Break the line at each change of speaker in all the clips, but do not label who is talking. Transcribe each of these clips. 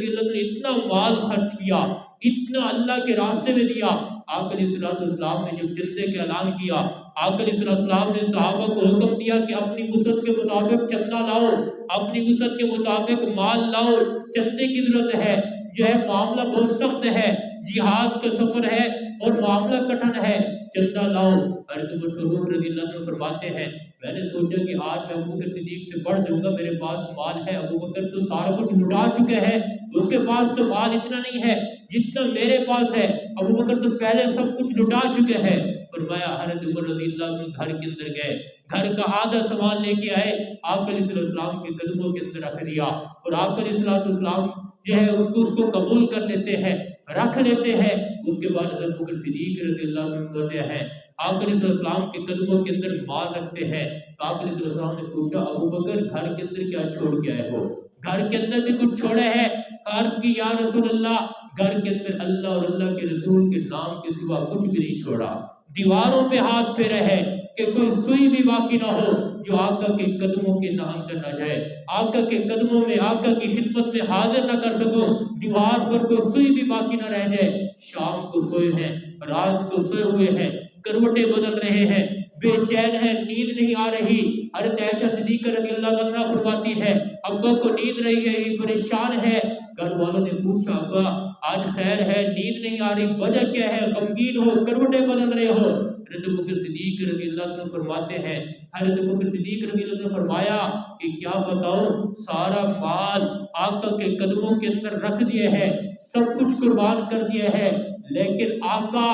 ने इतना माल खर्च किया, इतना अल्लाह के रास्ते में दिया। आका अलैहिस्सलाम ने जब चंदे का ऐलान किया, आका अलैहिस्सलाम ने सहाबा को हुक्म दिया कि अपनी वुसअत के मुताबिक चंदा लाओ, अपनी वुसअत के मुताबिक माल लाओ, चंदे की जरूरत है। जो है मामला बहुत सख्त है, जिहाद का सफर है और मामला कठिन है, चंदा लाओ। हज़रत उमर फारूक रज़ियल्लाहु अन्हु फरमाते हैं, मैंने सोचा कि आज मैं अबू बकर सिद्दीक से बढ़ जाऊंगा, मेरे पास माल है। अबू बकर तो सारा कुछ लुटा चुके हैं, उसके पास तो माल इतना नहीं है जितना मेरे पास है। अबू बकर तो पहले सब कुछ लुटा चुके हैं। फरमाया हज़रत उमर रज़ियल्लाहु अन्हु घर के अंदर गए, घर का आधा सामान लेके आए, आका अलैहिस्सलाम के कदमों के अंदर रख दिया और आका अलैहिस्सलाम जो है उसको कबूल कर लेते हैं, रख लेते हैं। उसके बाद हज़रत बकर सिद्दीक रज़ियल्लाहु अन्हु होते हैं, आका अलैहिस्सलाम के कदमों के अंदर माल रखते हैं। तो आका अलैहिस्सलाम ने पूछा, अबू बकर घर के अंदर क्या छोड़ के आए हो? घर के अंदर भी कुछ छोड़े हैं? अर्ज़ की या रसूल अल्लाह, घर के अंदर अल्लाह और अल्लाह के रसूल के नाम के सिवा कुछ भी नहीं छोड़ा। दीवारों पे हाथ फेरे है कि कोई सुई भी बाकी ना हो जो आका के कदमों के ना अंदर ना जाए, आका के कदमों में, आका की खिदमत में हाजिर ना कर सकूं, दीवार पर कोई सुई भी बाकी ना रह जाए। शाम को सोए हैं, रात को सोए हुए हैं, करवटें बदल रहे हैं, बेचैन है, नींद नहीं आ रही। हज़रत आयशा सिद्दीक़ा रज़ियल्लाहु अन्हा फरमाती है, अब्बा को नींद नहीं है, ये परेशान है। घर वालों ने पूछा, अब्बा आज खैर है, नींद नहीं आ रही, वजह क्या है? गमगीन हो, करवटें बदल रहे हो। हज़रत बकर सिद्दीक़ रज़ियल्लाहु अन्हु फरमाते हैं, हज़रत बकर सिद्दीक़ रज़ियल्लाहु अन्हु ने फरमाया कि क्या बताऊं, सारा माल आका के कदमों के अंदर रख दिए हैं, सब कुछ कुर्बान कर दिया है, लेकिन आका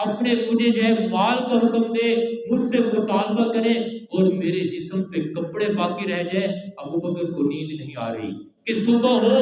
अपने मुझे जो है माल का हुक्म दे, मुझसे मुतालबा करे और मेरे जिस्म पे कपड़े बाकी रह जाए। अबू बकर को नींद नहीं आ रही कि सुबह हो,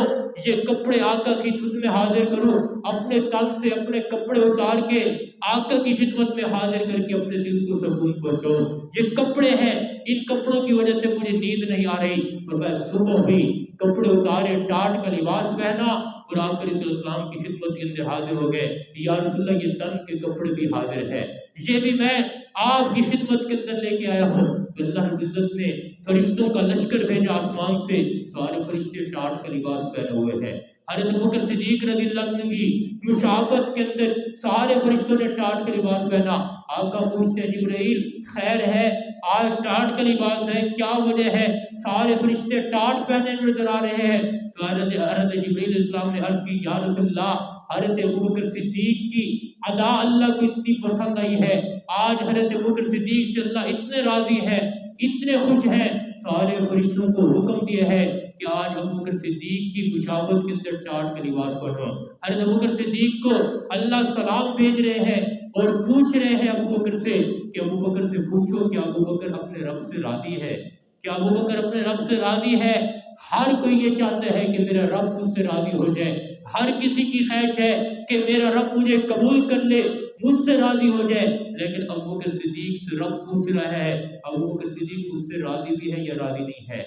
ये कपड़े आका की खिदमत में हाजिर करूं, अपने तन से अपने कपड़े उतार के आका की खिदमत में हाजिर करके अपने दिल को सुकून पहुंचाऊं। ये कपड़े हैं, इन कपड़ों की वजह से मुझे नींद नहीं आ रही। और मैं सुबह हुई, कपड़े उतारे, टाट का लिबास पहना और आका अलैहिस्सलाम की खिदमत के अंदर हाजिर हो गए। या रसूलल्लाह, ये तन के कपड़े भी हाजिर है, ये भी मैं आपकी खिदमत के अंदर लेके आया हूँ। अल्लाह रब्बुल इज्जत ने फरिश्तों का लश्कर भेजा आसमान से, सारे फरिश्ते टाट का लिबास पहने हुए हैं। हज़रत बकर सिद्दीक रज़ियल्लाहु अन्हु की मुशावत के अंदर सारे फरिश्तों ने टाट का लिबास पहना। आका पूछते हैं, जिब्राइल खैर है, आज टाट का लिबास है, क्या वजह है? सारे फरिश्ते टाट पहने नजर आ रहे हैं। तो हज़रत जिब्राइल इस्लाम ने अर्ज़ की, या रसूलल्लाह, हज़रत अबू बकर सिद्दीक की अदा अल्लाह को इतनी पसंद आई है, आज हज़रत अबू बकर सिद्दीक से अल्लाह इतने राजी है, इतने खुश हैं, सारे फरिश्तों को हुक्म दिया है कि आज अबू बकर सिद्दीक की मुशावत के अंदर टाट का लिबास पहनो। हज़रत अबू बकर सिद्दीक को अल्लाह सलाम भेज रहे हैं और पूछ रहे हैं अबू बकर से कि अबू बकर से पूछो कि अबू बकर अपने रब से राजी है, क्या अबू बकर अपने रब से राजी है? हर कोई ये चाहता है कि मेरा रब मुझसे राजी हो जाए, हर किसी की ख्वाहिश है कि मेरा रब मुझे कबूल कर ले, मुझसे राजी हो जाए। लेकिन अबू बकर सिद्दीक से रब पूछ रहा है, अबू बकर सिद्दीक मुझसे राजी भी है या राजी नहीं है।